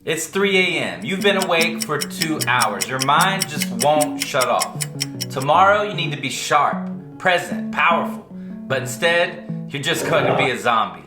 It's 3 a.m. You've been awake for 2 hours. Your mind just won't shut off. Tomorrow you need to be sharp, present, powerful. But instead, you're just going to be a zombie.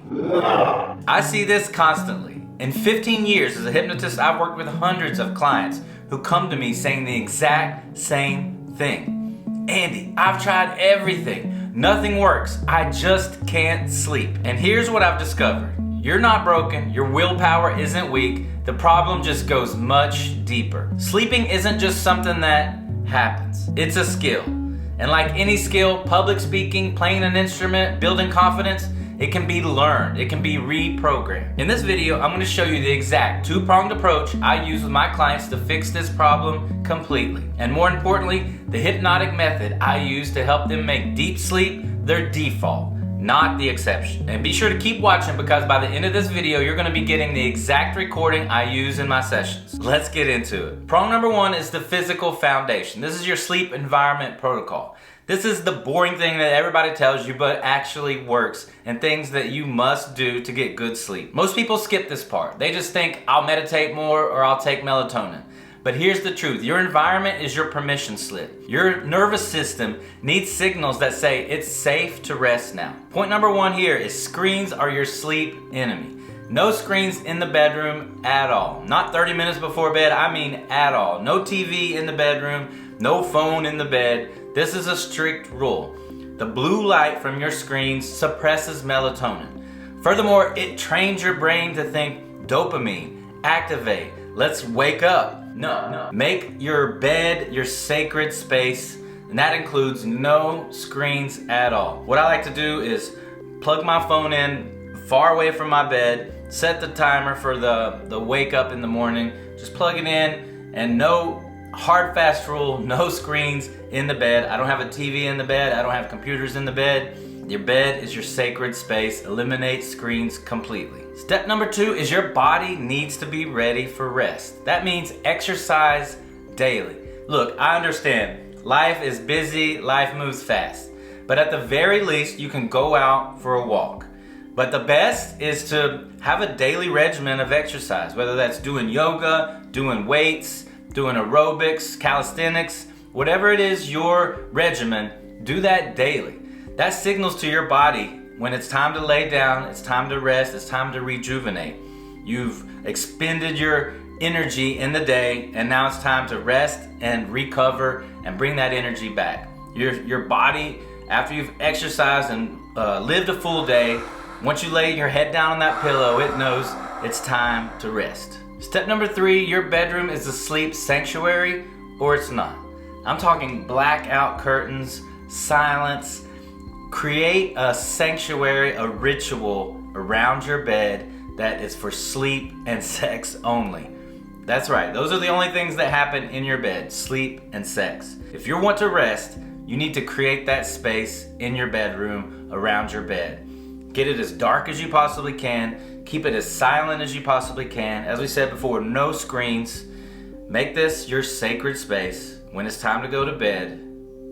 I see this constantly. In 15 years as a hypnotist, I've worked with hundreds of clients who come to me saying the exact same thing. Andy, I've tried everything. Nothing works. I just can't sleep. And here's what I've discovered. You're not broken. Your willpower isn't weak. The problem just goes much deeper. Sleeping isn't just something that happens. It's a skill. And like any skill, public speaking, playing an instrument, building confidence, it can be learned. It can be reprogrammed. In this video, I'm going to show you the exact two-pronged approach I use with my clients to fix this problem completely. And more importantly, the hypnotic method I use to help them make deep sleep their default, not the exception. And be sure to keep watching because by the end of this video, you're going to be getting the exact recording I use in my sessions. Let's get into it. Prong number one is the physical foundation. This is your sleep environment protocol. This is the boring thing that everybody tells you but actually works and things that you must do to get good sleep. Most people skip this part. They just think, I'll meditate more or I'll take melatonin. But here's the truth. Your environment is your permission slip. Your nervous system needs signals that say it's safe to rest now. Point number one here is screens are your sleep enemy. No screens in the bedroom at all. Not 30 minutes before bed, I mean at all. No TV in the bedroom, no phone in the bed. This is a strict rule. The blue light from your screens suppresses melatonin. Furthermore, it trains your brain to think dopamine, activate, let's wake up. No. Make your bed your sacred space, and that includes no screens at all. What I like to do is plug my phone in far away from my bed, set the timer for the wake up in the morning, just plug it in, and no hard fast rule, no screens in the bed. I don't have a TV in the bed. I don't have computers in the bed. Your bed is your sacred space. Eliminate screens completely. Step number two is your body needs to be ready for rest. That means exercise daily. Look, I understand. Life is busy, life moves fast. But at the very least, you can go out for a walk. But the best is to have a daily regimen of exercise, whether that's doing yoga, doing weights, doing aerobics, calisthenics, whatever it is your regimen, do that daily. That signals to your body when it's time to lay down, it's time to rest, it's time to rejuvenate. You've expended your energy in the day and now it's time to rest and recover and bring that energy back. Your body, after you've exercised and lived a full day, once you lay your head down on that pillow, it knows it's time to rest. Step number three, your bedroom is a sleep sanctuary or it's not. I'm talking blackout curtains, silence. Create a sanctuary, a ritual around your bed that is for sleep and sex only. That's right, those are the only things that happen in your bed, sleep and sex. If you want to rest, you need to create that space in your bedroom around your bed. Get it as dark as you possibly can. Keep it as silent as you possibly can. As we said before, no screens. Make this your sacred space. When it's time to go to bed,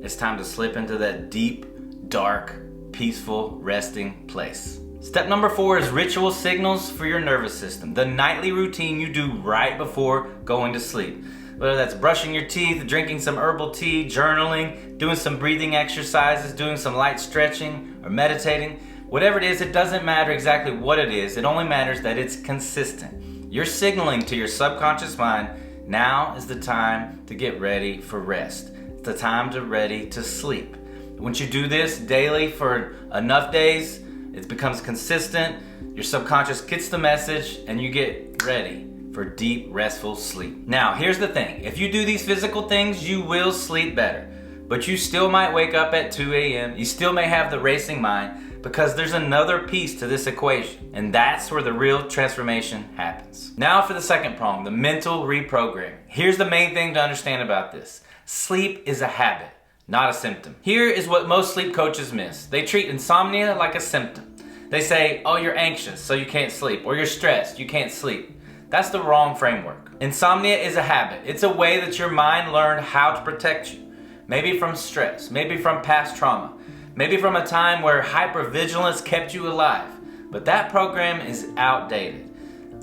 it's time to slip into that deep, dark, peaceful, resting place. Step number four is ritual signals for your nervous system. The nightly routine you do right before going to sleep. Whether that's brushing your teeth, drinking some herbal tea, journaling, doing some breathing exercises, doing some light stretching, or meditating. Whatever it is, it doesn't matter exactly what it is. It only matters that it's consistent. You're signaling to your subconscious mind, now is the time to get ready for rest. It's the time to ready to sleep. Once you do this daily for enough days, it becomes consistent. Your subconscious gets the message and you get ready for deep, restful sleep. Now, here's the thing. If you do these physical things, you will sleep better. But you still might wake up at 2 a.m. You still may have the racing mind, because there's another piece to this equation, and that's where the real transformation happens. Now for the second prong, the mental reprogramming. Here's the main thing to understand about this. Sleep is a habit, not a symptom. Here is what most sleep coaches miss. They treat insomnia like a symptom. They say, oh, you're anxious, so you can't sleep, or you're stressed, you can't sleep. That's the wrong framework. Insomnia is a habit. It's a way that your mind learned how to protect you. Maybe from stress, maybe from past trauma, maybe from a time where hypervigilance kept you alive. But that program is outdated.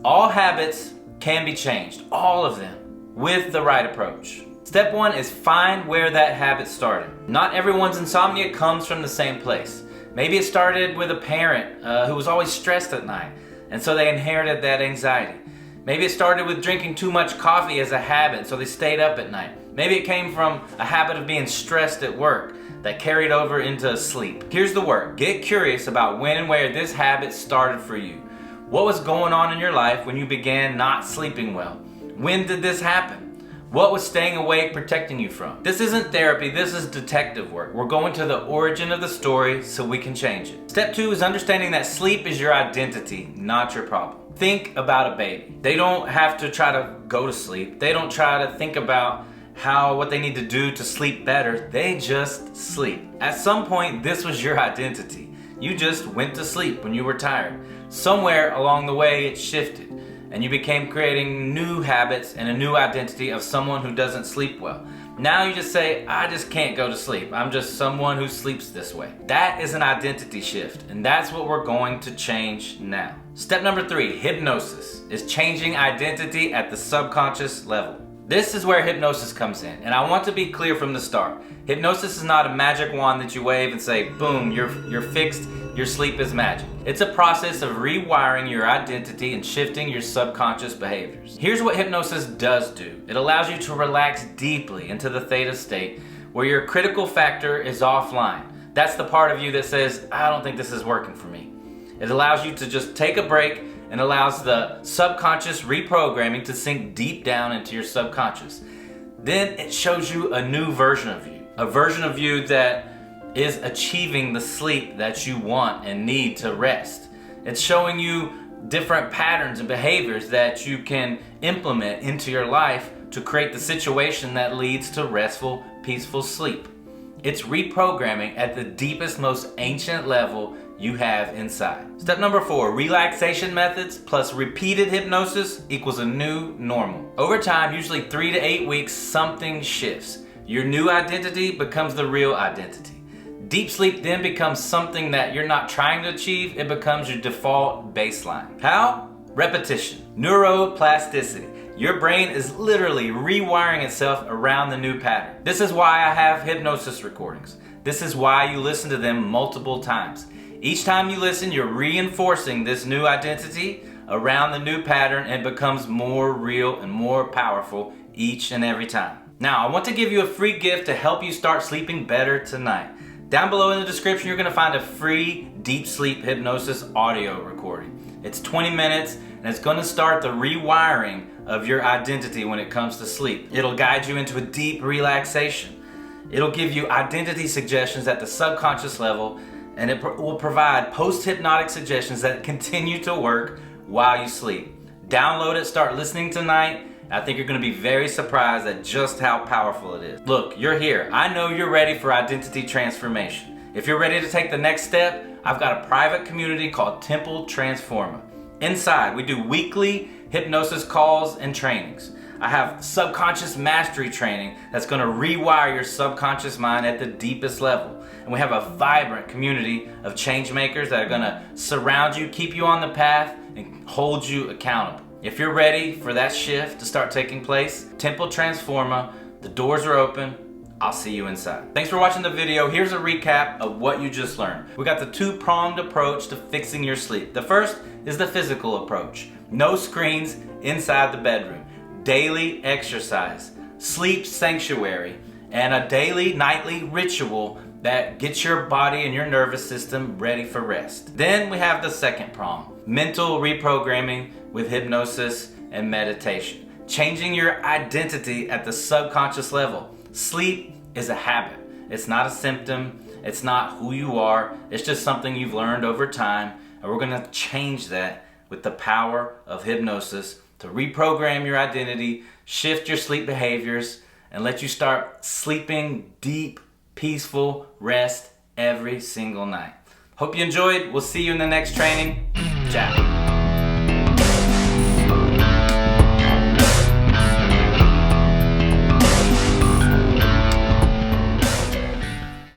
All habits can be changed, all of them, with the right approach. Step 1 is find where that habit started. Not everyone's insomnia comes from the same place. Maybe it started with a parent who was always stressed at night, and so they inherited that anxiety. Maybe it started with drinking too much coffee as a habit, so they stayed up at night. Maybe it came from a habit of being stressed at work that carried over into sleep. Here's the work. Get curious about when and where this habit started for you. What was going on in your life when you began not sleeping well? When did this happen? What was staying awake protecting you from? This isn't therapy, this is detective work. We're going to the origin of the story so we can change it. Step 2 is understanding that sleep is your identity, not your problem. Think about a baby. They don't have to try to go to sleep. They don't try to think about what they need to do to sleep better. They just sleep. At some point, this was your identity. You just went to sleep when you were tired. Somewhere along the way, it shifted, and you became creating new habits and a new identity of someone who doesn't sleep well. Now you just say, I just can't go to sleep. I'm just someone who sleeps this way. That is an identity shift, and that's what we're going to change now. Step number 3, hypnosis, is changing identity at the subconscious level. This is where hypnosis comes in, and I want to be clear from the start. Hypnosis is not a magic wand that you wave and say, boom, you're fixed, your sleep is magic. It's a process of rewiring your identity and shifting your subconscious behaviors. Here's what hypnosis does do. It allows you to relax deeply into the theta state where your critical factor is offline. That's the part of you that says, I don't think this is working for me. It allows you to just take a break and allows the subconscious reprogramming to sink deep down into your subconscious. Then it shows you a new version of you, a version of you that is achieving the sleep that you want and need to rest. It's showing you different patterns and behaviors that you can implement into your life to create the situation that leads to restful, peaceful sleep. It's reprogramming at the deepest, most ancient level you have inside. Step number 4, relaxation methods plus repeated hypnosis equals a new normal. Over time, usually 3 to 8 weeks, something shifts. Your new identity becomes the real identity. Deep sleep then becomes something that you're not trying to achieve, it becomes your default baseline. How? Repetition. Neuroplasticity. Your brain is literally rewiring itself around the new pattern. This is why I have hypnosis recordings. This is why you listen to them multiple times. Each time you listen, you're reinforcing this new identity around the new pattern, and it becomes more real and more powerful each and every time. Now, I want to give you a free gift to help you start sleeping better tonight. Down below in the description, you're going to find a free deep sleep hypnosis audio recording. It's 20 minutes, and it's going to start the rewiring of your identity when it comes to sleep. It'll guide you into a deep relaxation. It'll give you identity suggestions at the subconscious level, and it will provide post-hypnotic suggestions that continue to work while you sleep. Download it, start listening tonight. I think you're going to be very surprised at just how powerful it is. Look, you're here. I know you're ready for identity transformation. If you're ready to take the next step, I've got a private community called Temple Transforma. Inside, we do weekly hypnosis calls and trainings. I have subconscious mastery training that's going to rewire your subconscious mind at the deepest level. And we have a vibrant community of change makers that are going to surround you, keep you on the path, and hold you accountable. If you're ready for that shift to start taking place, Temple Transforma, the doors are open. I'll see you inside. Thanks for watching the video. Here's a recap of what you just learned. We got the two-pronged approach to fixing your sleep. The first is the physical approach. No screens inside the bedroom. Daily exercise, sleep sanctuary, and a daily nightly ritual that gets your body and your nervous system ready for rest. Then we have the second prong, mental reprogramming with hypnosis and meditation. Changing your identity at the subconscious level. Sleep is a habit. It's not a symptom. It's not who you are. It's just something you've learned over time, and we're going to change that with the power of hypnosis to reprogram your identity, shift your sleep behaviors, and let you start sleeping deep, peaceful rest every single night. Hope you enjoyed. We'll see you in the next training. Ciao.